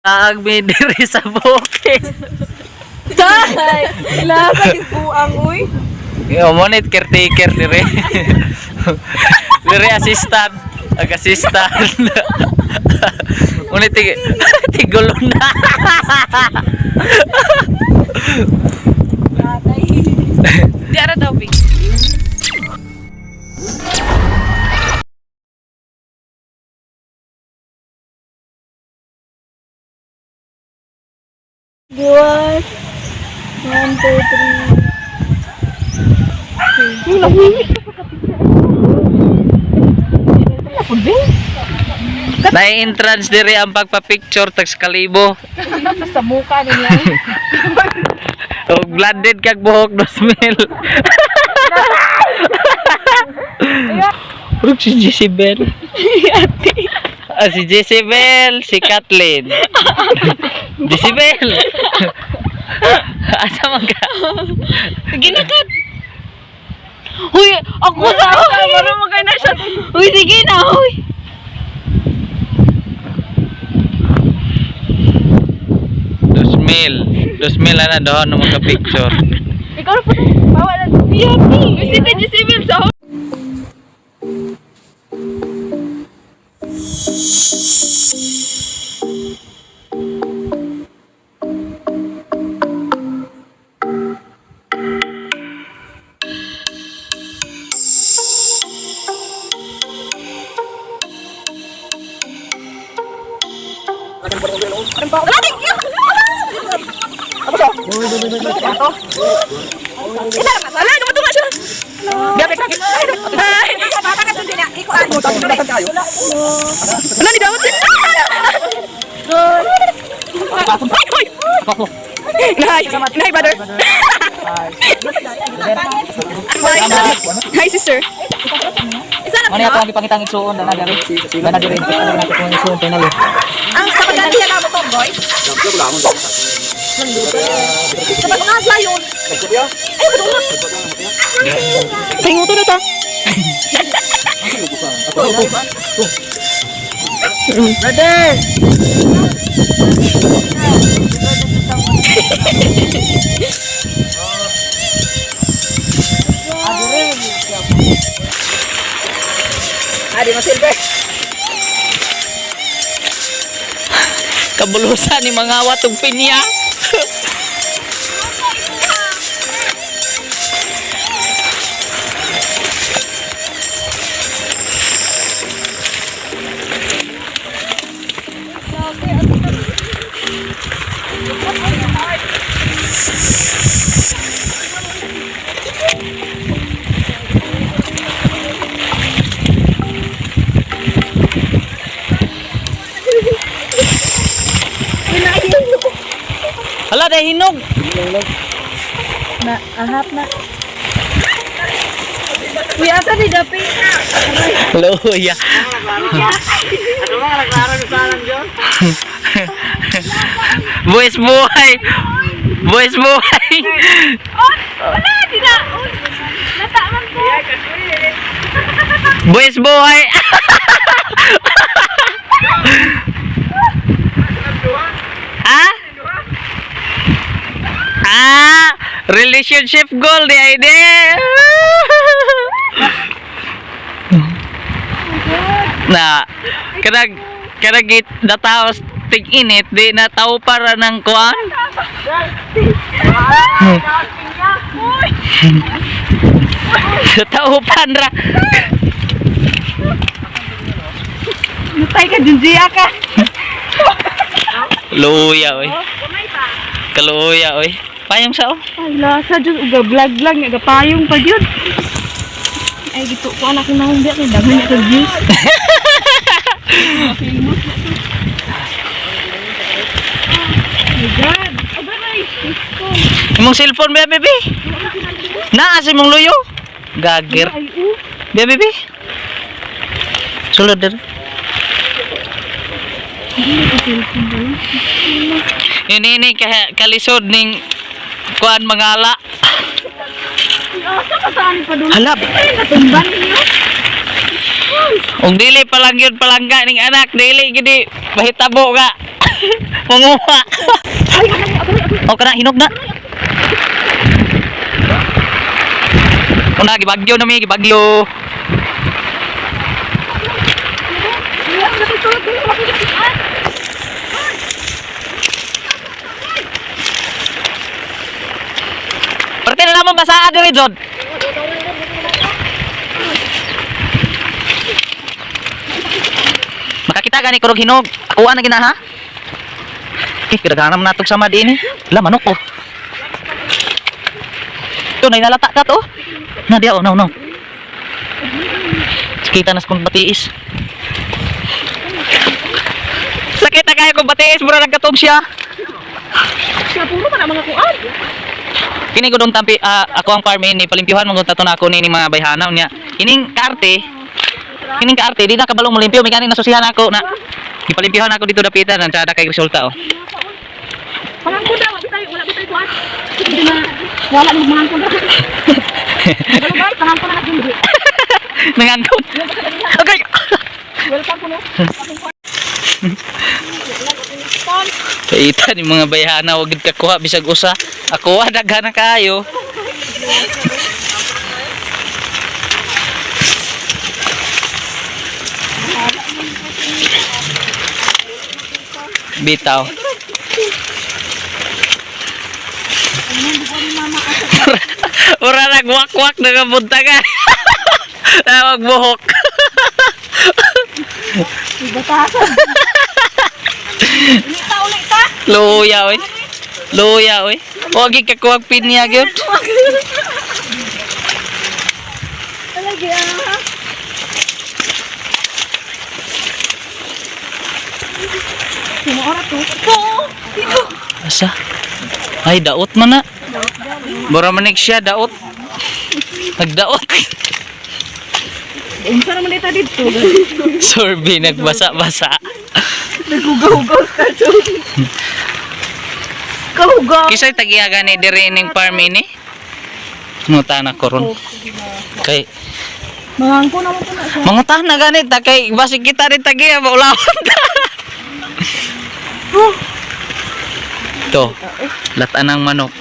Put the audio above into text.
Agmi diri sa bukid. Day! Ilasa buang uy. Yo monit caretaker diri. Diri assistant, assistant. Unit tigulo na. Di ara daw big. Buat 1, 2, 3. Na entrance diri ang pagpa-picture tags kalibo. Sa muka niya. Og blended kag buhok 2,000. Urog si Jezebel. Si Jezebel, si Kathleen. Jezebel. Asa man ka? Ginakat. Huy, ako sa maro mo kay na siya. Huy, sige na, huy. Dos mil na doon ng mga picture. Ikaw na po na. Bawa na. Kasi na Jezebel sa Isa na masala, dumatunga siya. Gabi sakit. Ay, bata ka din na. Iko ano to, dapat kayo. Ano ni dawat siya? Nay, nay brother. Hi sister. Isa na. Ano ato ang ipangitang igsuon na nagari? Gana diri ang nato kung igsuon penal. Ang kapag diyan na mo boy. Kapag mga layon. Ay, kadulak. Tinguto na ta. Brother. Adi masilbe. Kabulusan ni mga watog pinya. Hala, dahil hinog. Na, ahap na. Kuya, asa di dapi? Hello, ya. Boys boy. Boys boy. Wala, di na. Nataman ko. Boys boy. Ah? Ah, relationship goal di ide. Na, kada git dataos tig init di na tao para ng kuan. Tao panra. Nutay ka, Junjia ka. Luya oy. Kaluya oy. Payong sao? Ay, lasa dyan. Uga vlog lang. Uga payong pa dyan. Ay, dito ko anak na hindi. Ay, dami na ito views. Oh my God. Agay. Imong cellphone ba bebe? Naa si mong luyo? Gager. Ay, Be bebe. Sulod der. Ini kalisod ning kuan mangala. Asa ka saan pa doon? Halap. Ay, natumban ninyo. Og dili pa lang yun palangga ning anak, dili gidi mahitabo ka. Manguha. O kana hinog na. Una gibagyo na mi, gibagyo. Perti na naman basaan diri Jod. Makakita gani kurog hinog. Akuha na gina ha. Kiraganam natog sama din eh. Wala manok ko. Ito na inalata ka to. Na dia oh no. Kita nas kung batiis. Sakit na kaya kung batiis, mura nagkatog siya. Siya puro pa na mga kuan. Kini ko dong tampi ako ang farm ni palimpyuhan mong taton ako ni mga bayhanaw niya. Kining kaarte di na kabalo mo limpyo, may kaning nasusihan ako na ipalimpyuhan ako dito dapitan ang tsada kay resulta oh. Pangangkon daw, wala bitay kuan. Hindi na wala nang mangangkon daw. Pero guys, pangangkon na hindi. Nangangkon. Okay. Welcome kuno. Kaita ni mga bayhanaw wag ka kuha bisag usa. Ako daghan na kayo. Bitaw. Ora nagwak-wak na kabuntagan. Tawag buhok. Batasan. Lita ulit ta. Luya oy. Wag ka kuwag pinya gyud. Talaga ah. Sino oras to? Asa? Ay daot man na. Bora manik siya daot. Nagdaot. Unsa naman dito dito? Sorbi nagbasa-basa. Nagugaw-gaw ka to. Kahugaw. Kisay tagiyaga ni diri ning farm ini. Ngutan ako ron. Kay Mangangkon naman po na siya. mangutan na ganit ta kay basig kita rin tagiya maulawon ta. To. Latan ng manok.